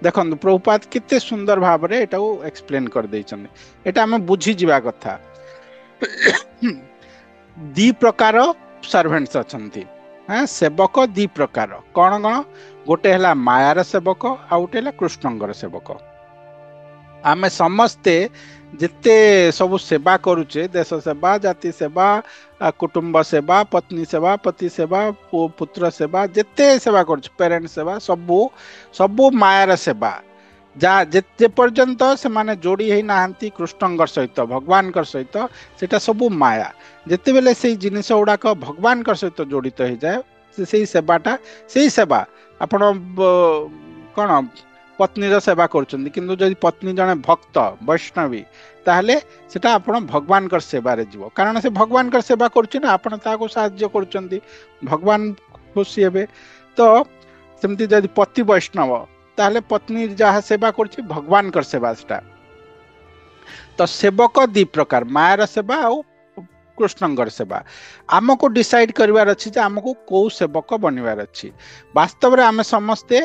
ଦେଖନ୍ତୁ ପ୍ରଭୁପାଦ କେତେ ସୁନ୍ଦର ଭାବରେ ଏଟାକୁ ଏକ୍ସପ୍ଲେନ କରିଦେଇଛନ୍ତି। ଏଟା ଆମେ ବୁଝିଯିବା କଥା। ଦି ପ୍ରକାର ସର୍ଭେଣ୍ଟସ୍ ଅଛନ୍ତି। ସେବକ ଦି ପ୍ରକାର କଣ କଣ? ଗୋଟେ ହେଲା ମାୟାର ସେବକ, ଆଉ ଗୋଟେ ହେଲା କୃଷ୍ଣଙ୍କର ସେବକ। ଆମେ ସମସ୍ତେ ଯେତେ ସବୁ ସେବା କରୁଛେ, ଦେଶ ସେବା, ଜାତି ସେବା, କୁଟୁମ୍ବ ସେବା, ପତ୍ନୀ ସେବା, ପତି ସେବା, ପୁତ୍ର ସେବା, ଯେତେ ସେବା କରୁଛେ, ପ୍ୟାରେଣ୍ଟ ସେବା, ସବୁ ସବୁ ମାୟାର ସେବା। ଯେ ପର୍ଯ୍ୟନ୍ତ ସେମାନେ ଯୋଡି ହେଇନାହାନ୍ତି କୃଷ୍ଣଙ୍କ ସହିତ, ଭଗବାନଙ୍କ ସହିତ, ସେଟା ସବୁ ମାୟା। ଯେତେବେଳେ ସେଇ ଜିନିଷ ଗୁଡାକ ଭଗବାନଙ୍କ ସହିତ ଜଡିତ ହେଇଯାଏ, ସେଇ ସେବାଟା, ସେଇ ସେବା ଆପଣ କଣ ପତ୍ନୀର ସେବା କରୁଛନ୍ତି, କିନ୍ତୁ ଯଦି ପତ୍ନୀ ଜଣେ ଭକ୍ତ ବୈଷ୍ଣବୀ, ତାହେଲେ ସେଟା ଆପଣ ଭଗବାନଙ୍କର ସେବାରେ ଯିବ। କାରଣ ସେ ଭଗବାନଙ୍କର ସେବା କରୁଛି ନା, ଆପଣ ତାହାକୁ ସାହାଯ୍ୟ କରୁଛନ୍ତି, ଭଗବାନ ଖୁସି ହେବେ। ତ ସେମିତି ଯଦି ପତି ବୈଷ୍ଣବ, ତାହେଲେ ପତ୍ନୀ ଯାହା ସେବା କରୁଛି ଭଗବାନଙ୍କର ସେବା ସେଟା। ତ ସେବକ ଦି ପ୍ରକାର, ମାୟାର ସେବା ଆଉ କୃଷ୍ଣଙ୍କର ସେବା। ଆମକୁ ଡିସାଇଡ କରିବାର ଅଛି ଯେ ଆମକୁ କୋଉ ସେବକ ବନିବାର ଅଛି। ବାସ୍ତବରେ ଆମେ ସମସ୍ତେ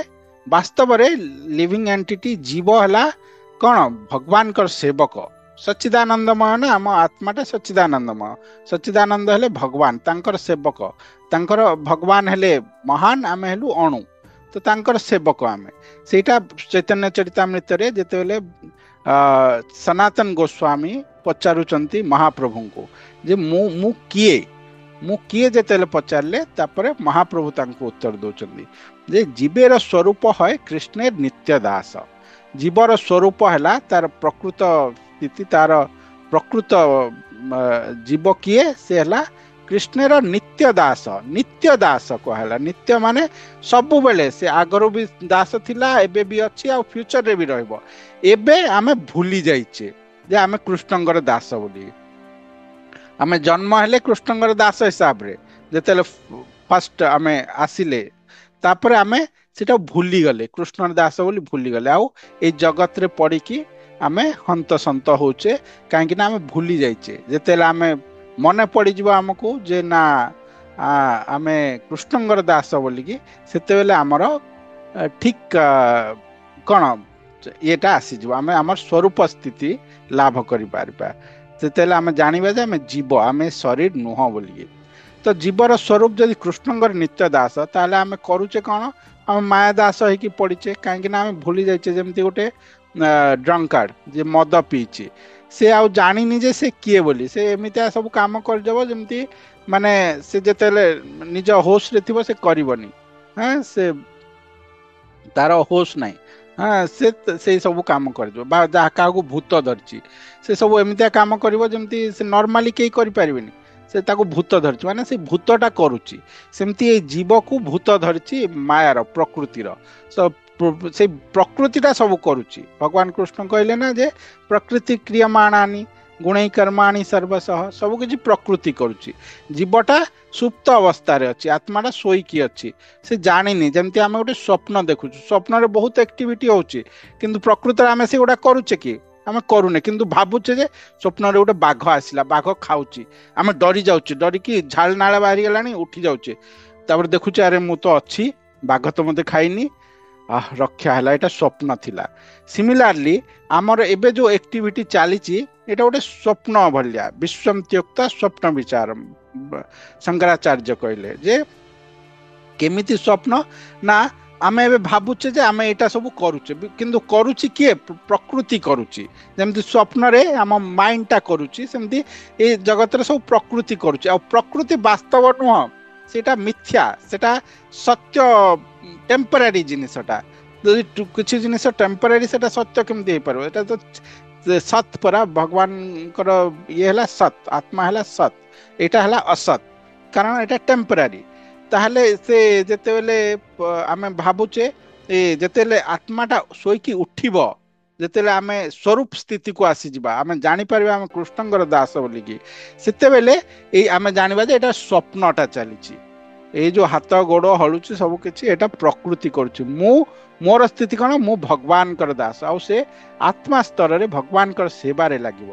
ବାସ୍ତବରେ ଲିଭିଂ ଏଣ୍ଟିଟି, ଜୀବ ହେଲା କଣ? ଭଗବାନଙ୍କର ସେବକ। ସଚ୍ଚିଦାନନ୍ଦମୟ ନା, ଆମ ଆତ୍ମାଟା ସଚ୍ଚିଦାନନ୍ଦମୟ। ସଚ୍ଚିଦାନନ୍ଦ ହେଲେ ଭଗବାନ, ତାଙ୍କର ସେବକ। ତାଙ୍କର ଭଗବାନ ହେଲେ ମହାନ, ଆମେ ହେଲୁ ଅଣୁ, ତ ତାଙ୍କର ସେବକ ଆମେ। ସେଇଟା ଚୈତନ୍ୟ ଚରିତାମୃତରେ ଯେତେବେଳେ ସନାତନ ଗୋସ୍ୱାମୀ ପଚାରୁଛନ୍ତି ମହାପ୍ରଭୁଙ୍କୁ ଯେ ମୁଁ କିଏ, ମୁଁ କିଏ ଯେତେବେଳେ ପଚାରିଲେ, ତାପରେ ମହାପ୍ରଭୁ ତାଙ୍କୁ ଉତ୍ତର ଦଉଛନ୍ତି ଯେ ଜୀବେର ସ୍ୱରୂପ ହଏ କୃଷ୍ଣେର ନିତ୍ୟ ଦାସ। ଜୀବର ସ୍ୱରୂପ ହେଲା ତାର ପ୍ରକୃତ ସ୍ଥିତି, ତାର ପ୍ରକୃତ ଜୀବ କିଏ? ସେ ହେଲା କୃଷ୍ଣର ନିତ୍ୟ ଦାସ। ନିତ୍ୟ ଦାସ କୁହାହେଲା। ନିତ୍ୟ ମାନେ ସବୁବେଳେ, ସେ ଆଗରୁ ବି ଦାସ ଥିଲା, ଏବେ ବି ଅଛି, ଆଉ ଫ୍ୟୁଚରରେ ବି ରହିବ। ଏବେ ଆମେ ଭୁଲି ଯାଇଛେ ଯେ ଆମେ କୃଷ୍ଣଙ୍କର ଦାସ ବୋଲି। ଆମେ ଜନ୍ମ ହେଲେ କୃଷ୍ଣଙ୍କର ଦାସ ହିସାବରେ, ଯେତେବେଳେ ଫାଷ୍ଟ ଆମେ ଆସିଲେ, ତାପରେ ଆମେ ସେଟା ଭୁଲିଗଲେ, କୃଷ୍ଣର ଦାସ ବୋଲି ଭୁଲିଗଲେ। ଆଉ ଏଇ ଜଗତରେ ପଡିକି ଆମେ ହନ୍ତସନ୍ତ ହଉଛେ, କାହିଁକି ନା ଆମେ ଭୁଲି ଯାଇଛେ। ଯେତେବେଳେ ଆମେ ମନେ ପଡିଯିବ ଆମକୁ ଯେ ନା ଆମେ କୃଷ୍ଣଙ୍କର ଦାସ ବୋଲିକି, ସେତେବେଳେ ଆମର ଠିକ କଣ ଇଏଟା ଆସିଯିବ, ଆମେ ଆମର ସ୍ୱରୂପ ସ୍ଥିତି ଲାଭ କରିପାରିବା। ସେତେବେଳେ ଆମେ ଜାଣିବା ଯେ ଆମେ ଜୀବ, ଆମେ ଶରୀର ନୁହଁ ବୋଲିକି। ତ ଜୀବର ସ୍ୱରୂପ ଯଦି କୃଷ୍ଣଙ୍କର ନିତ୍ୟ ଦାସ, ତାହେଲେ ଆମେ କରୁଛେ କଣ? ଆମେ ମାୟା ଦାସ ହେଇକି ପଡିଛେ, କାହିଁକି ନା ଆମେ ଭୁଲି ଯାଇଛେ। ଯେମିତି ଗୋଟେ ଡ୍ରଙ୍କାର୍ଡ ଯେ ମଦ ପିଇଛି, ସେ ଆଉ ଜାଣିନି ଯେ ସେ କିଏ ବୋଲି। ସେ ଏମିତିଆ ସବୁ କାମ କରିଦେବ ଯେମିତି, ମାନେ ସେ ଯେତେବେଳେ ନିଜ ହୋସରେ ଥିବ ସେ କରିବନି। ସେ ତାର ହୋସ ନାହିଁ। ସେ ସେଇ ସବୁ କାମ କରିଯିବ। ବା ଯାହା କାହାକୁ ଭୂତ ଧରିଛି, ସେ ସବୁ ଏମିତିଆ କାମ କରିବ ଯେମିତି ସେ ନର୍ମାଲି କେହି କରିପାରିବେନି। ସେ ତାକୁ ଭୂତ ଧରିଛି ମାନେ ସେ ଭୂତଟା କରୁଛି। ସେମିତି ଏଇ ଜୀବକୁ ଭୂତ ଧରିଛି ମାୟାର, ପ୍ରକୃତିର। ସେଇ ପ୍ରକୃତିଟା ସବୁ କରୁଛି। ଭଗବାନ କୃଷ୍ଣ କହିଲେ ନା ଯେ ପ୍ରକୃତି କ୍ରିୟମାଣାନି ଗୁଣୈ କର୍ମାଣି ସର୍ବଶଃ, ସବୁ କିଛି ପ୍ରକୃତି କରୁଛି। ଜୀବଟା ସୁପ୍ତ ଅବସ୍ଥାରେ ଅଛି, ଆତ୍ମାଟା ଶୋଇକି ଅଛି, ସେ ଜାଣିନି। ଯେମିତି ଆମେ ଗୋଟେ ସ୍ୱପ୍ନ ଦେଖୁଛୁ, ସ୍ୱପ୍ନରେ ବହୁତ ଆକ୍ଟିଭିଟି ହଉଛି, କିନ୍ତୁ ପ୍ରକୃତରେ ଆମେ ସେଗୁଡା କରୁଛେ କି? ଆମେ କରୁନେ। କିନ୍ତୁ ଭାବୁଛେ ଯେ ସ୍ୱପ୍ନରେ ଗୋଟେ ବାଘ ଆସିଲା, ବାଘ ଖାଉଛି, ଆମେ ଡରି ଯାଉଛେ, ଡରିକି ଝାଳ ନାଳ ବାହାରିଗଲାଣି, ଉଠି ଯାଉଛେ। ତାପରେ ଦେଖୁଛେ ଆରେ ମୁଁ ତ ଅଛି, ବାଘ ତ ମତେ ଖାଇନି, ରକ୍ଷା ହେଲା, ଏଇଟା ସ୍ୱପ୍ନ ଥିଲା। ସିମିଲାରଲି ଆମର ଏବେ ଯୋଉ ଆକ୍ଟିଭିଟି ଚାଲିଛି, ଏଇଟା ଗୋଟେ ସ୍ୱପ୍ନ ଭଳିଆ। ବିଶ୍ୱମ୍ତ୍ୟୁକ୍ତ ସ୍ୱପ୍ନ ବିଚାର, ଶଙ୍କରାଚାର୍ଯ୍ୟ କହିଲେ ଯେ କେମିତି ସ୍ୱପ୍ନ ନା, ଆମେ ଏବେ ଭାବୁଛେ ଯେ ଆମେ ଏଇଟା ସବୁ କରୁଛେ, କିନ୍ତୁ କରୁଛି କିଏ? ପ୍ରକୃତି କରୁଛି। ଯେମିତି ସ୍ୱପ୍ନରେ ଆମ ମାଇଣ୍ଡଟା କରୁଛି, ସେମିତି ଏଇ ଜଗତରେ ସବୁ ପ୍ରକୃତି କରୁଛି। ଆଉ ପ୍ରକୃତି ବାସ୍ତବ ନୁହଁ, ସେଇଟା ମିଥ୍ୟା, ସେଟା ସତ୍ୟ ଟେମ୍ପରାରୀ ଜିନିଷଟା। ଯଦି କିଛି ଜିନିଷ ଟେମ୍ପରାରୀ, ସେଟା ସତ୍ୟ କେମିତି ହେଇପାରିବ? ଏଟା ତ ସତ୍ ପରା। ଭଗବାନଙ୍କର ଇଏ ହେଲା ସତ୍, ଆତ୍ମା ହେଲା ସତ୍, ଏଇଟା ହେଲା ଅସତ୍, କାରଣ ଏଇଟା ଟେମ୍ପରାରୀ। ତାହେଲେ ସେ ଯେତେବେଳେ ଆମେ ଭାବୁଛେ, ଯେତେବେଳେ ଆତ୍ମାଟା ଶୋଇକି ଉଠିବ, ଯେତେବେଳେ ଆମେ ସ୍ୱରୂପ ସ୍ଥିତିକୁ ଆସିଯିବା, ଆମେ ଜାଣିପାରିବା ଆମେ କୃଷ୍ଣଙ୍କର ଦାସ ବୋଲିକି, ସେତେବେଳେ ଏଇ ଆମେ ଜାଣିବା ଯେ ଏଇଟା ସ୍ୱପ୍ନଟା ଚାଲିଛି। ଏଇ ଯୋଉ ହାତ ଗୋଡ ହଳୁଛି, ସବୁ କିଛି ଏଇଟା ପ୍ରକୃତି କରୁଛି। ମୋର ସ୍ଥିତି କଣ? ମୁଁ ଭଗବାନଙ୍କର ଦାସ, ଆଉ ସେ ଆତ୍ମା ସ୍ତରରେ ଭଗବାନଙ୍କର ସେବାରେ ଲାଗିବ।